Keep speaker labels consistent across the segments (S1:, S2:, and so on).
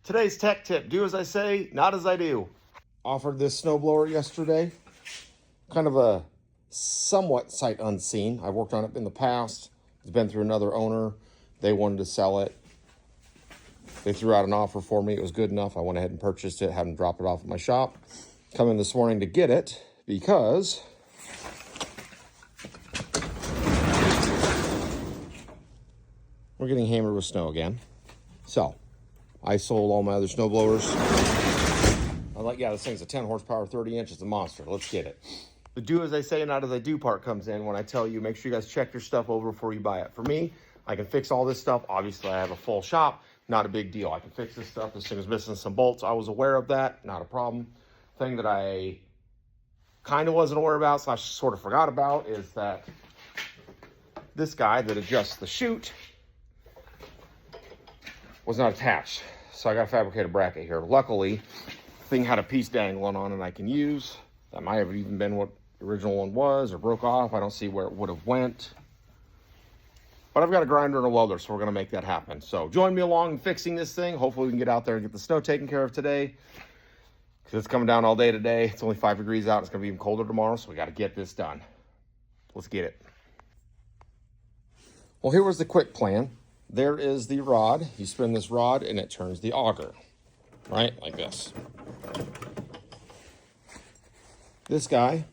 S1: Today's tech tip, do as I say, not as I do. Offered this snowblower yesterday. Kind of a somewhat sight unseen. I've worked on it in the past. It's been through another owner. They wanted to sell it. They threw out an offer for me. It was good enough. I went ahead and purchased it, had them drop it off at my shop. Come in this morning to get it because we're getting hammered with snow again. So I sold all my other snow blowers. I'm like, yeah, this thing's a 10 horsepower, 30 inch. It's a monster. Let's get it. The do as I say, not as I do part comes in when I tell you, make sure you guys check your stuff over before you buy it. For me, I can fix all this stuff. Obviously, I have a full shop. Not a big deal. I can fix this stuff. This thing is missing some bolts. I was aware of that. Not a problem. Thing that I kind of wasn't aware about, / sort of forgot about, is that this guy that adjusts the chute was not attached. So I got to fabricate a bracket here. Luckily, the thing had a piece dangling on it I can use. That might have even been what the original one was, or broke off. I don't see where it would have went. But I've got a grinder and a welder, so we're going to make that happen. So join me along in fixing this thing. Hopefully we can get out there and get the snow taken care of today, because it's coming down all day today. It's only 5 degrees out. It's going to be even colder tomorrow, so we got to get this done. Let's get it. Well, here was the quick plan. There is the rod. You spin this rod and it turns the auger, right? Like this. This guy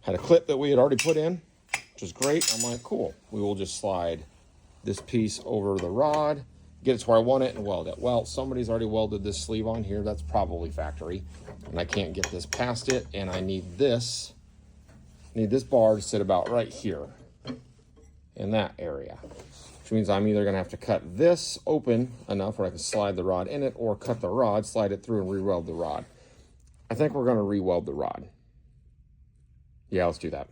S1: had a clip that we had already put in, which is great. I'm like, cool. We will just slide this piece over the rod, get it to where I want it, and weld it. Well, somebody's already welded this sleeve on here. That's probably factory. And I can't get this past it, and I need this bar to sit about right here in that area. Which means I'm either going to have to cut this open enough where I can slide the rod in it, or cut the rod, slide it through, and re-weld the rod. I think we're going to re-weld the rod. Yeah, let's do that.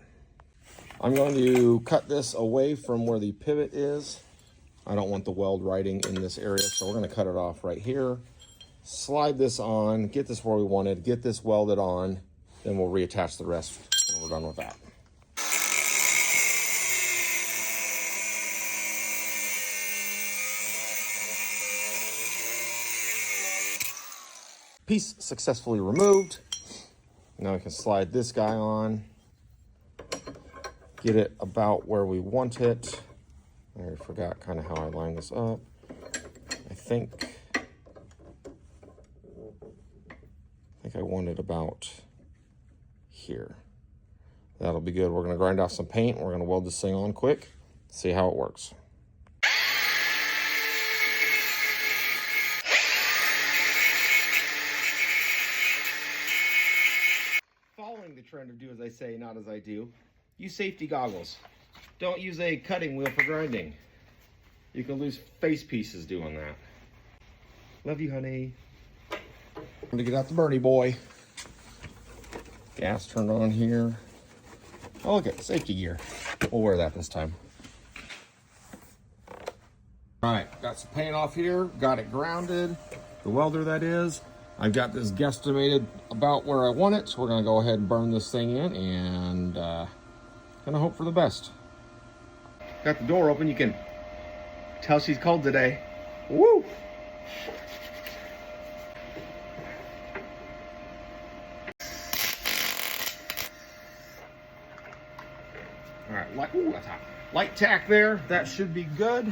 S1: I'm going to cut this away from where the pivot is. I don't want the weld riding in this area, so we're going to cut it off right here. Slide this on, get this where we wanted, get this welded on, then we'll reattach the rest when we're done with that. Piece successfully removed. Now we can slide this guy on. Get it about where we want it. I forgot kind of how I lined this up. I think I want it about here. That'll be good. We're going to grind off some paint. We're going to weld this thing on quick. See how it works. Following the trend of do as I say, not as I do, use safety goggles. Don't use a cutting wheel for grinding. You can lose face pieces doing that. Love you, honey. I'm gonna get out the Bernie boy. Gas turned on here. Oh, look at safety gear. We'll wear that this time. All right, got some paint off here. Got it grounded. The welder, that is. I've got this guesstimated about where I want it, so we're gonna go ahead and burn this thing in and gonna hope for the best. Got the door open. You can tell she's cold today. Woo! All right, ooh, that's hot. Light tack there. That should be good.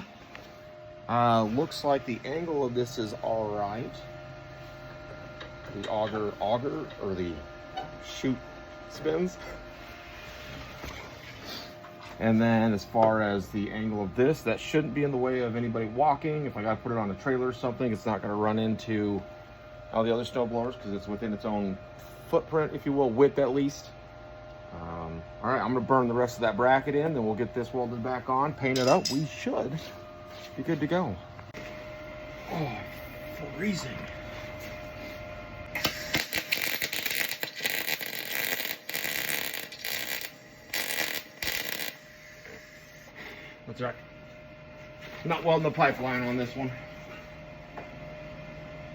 S1: Looks like the angle of this is all right. The auger or the chute spins. And then as far as the angle of this, that shouldn't be in the way of anybody walking. If I gotta put it on a trailer or something, it's not gonna run into all the other snow blowers because it's within its own footprint, if you will, width at least. All right, I'm gonna burn the rest of that bracket in, then we'll get this welded back on, paint it up. We should be good to go. Oh, freezing. That's right. Not welding the pipeline on this one.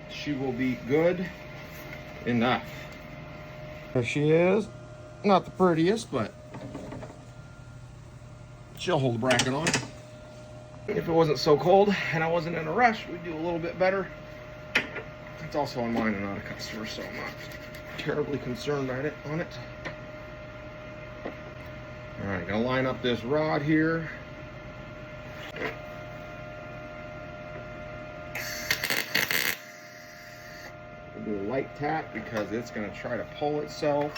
S1: She will be good enough. There she is. Not the prettiest, but she'll hold the bracket on. If it wasn't so cold and I wasn't in a rush, we'd do a little bit better. It's also on mine and not a customer, so I'm not terribly concerned on it. All right, gonna line up this rod here. We'll do a light tap because it's gonna try to pull itself.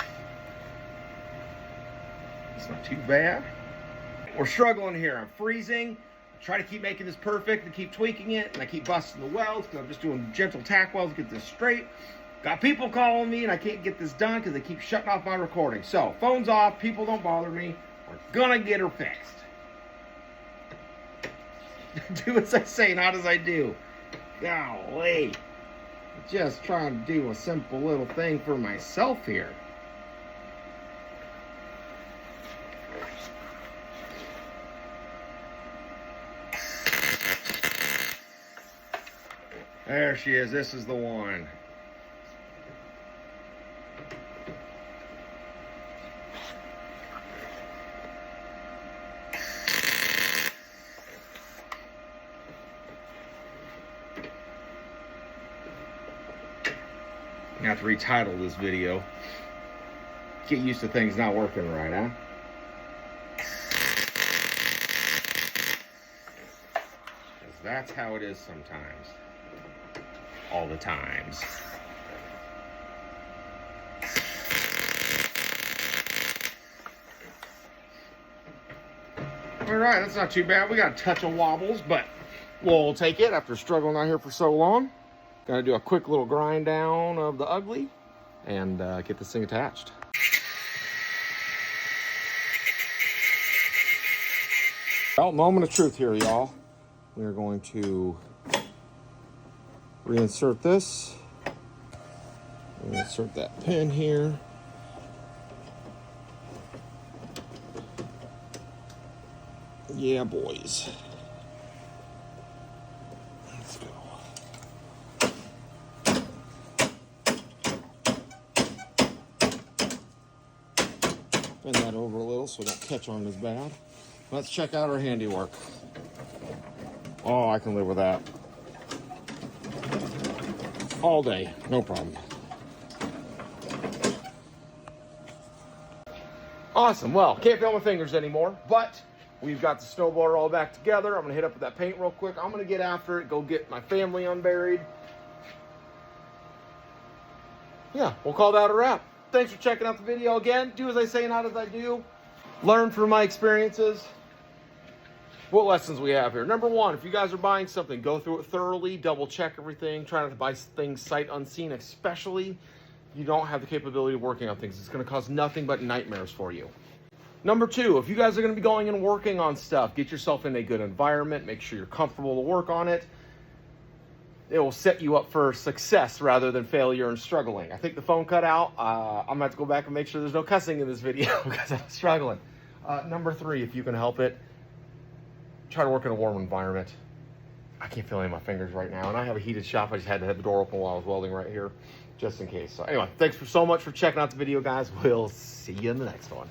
S1: It's not too bad. We're struggling here. I'm freezing. Try to keep making this perfect and keep tweaking it, and I keep busting the welds because I'm just doing gentle tack welds to get this straight. Got people calling me and I can't get this done because they keep shutting off my recording. So, phone's off, people don't bother me. We're gonna get her fixed. Do as I say, not as I do. Golly. Just trying to do a simple little thing for myself here. There she is. This is the one. I have to retitle this video. Get used to things not working right, huh? Because that's how it is sometimes. All the times. All right, that's not too bad. We got a touch of wobbles, but we'll take it after struggling out here for so long. Gonna do a quick little grind down of the ugly and get this thing attached. Well, moment of truth here, y'all. We are going to reinsert this. Insert that pin here. Yeah, boys. Let's go. Bend that over a little so it don't catch on as bad. Let's check out our handiwork. Oh, I can live with that. All day, no problem. Awesome. Well, can't feel my fingers anymore, but we've got the snowblower all back together. I'm gonna hit up with that paint real quick. I'm gonna get after it, go get my family unburied. Yeah, we'll call that a wrap. Thanks for checking out the video again. Do as I say, not as I do. Learn from my experiences. What lessons we have here? Number one, if you guys are buying something, go through it thoroughly, double check everything, try not to buy things sight unseen, especially you don't have the capability of working on things. It's gonna cause nothing but nightmares for you. Number two, if you guys are gonna be going and working on stuff, get yourself in a good environment, make sure you're comfortable to work on it. It will set you up for success rather than failure and struggling. I think the phone cut out. I'm gonna have to go back and make sure there's no cussing in this video because I'm struggling. Number three, if you can help it, try to work in a warm environment. I can't feel any of my fingers right now, and I have a heated shop. I just had to have the door open while I was welding right here, just in case. So anyway, thanks so much for checking out the video, guys. We'll see you in the next one.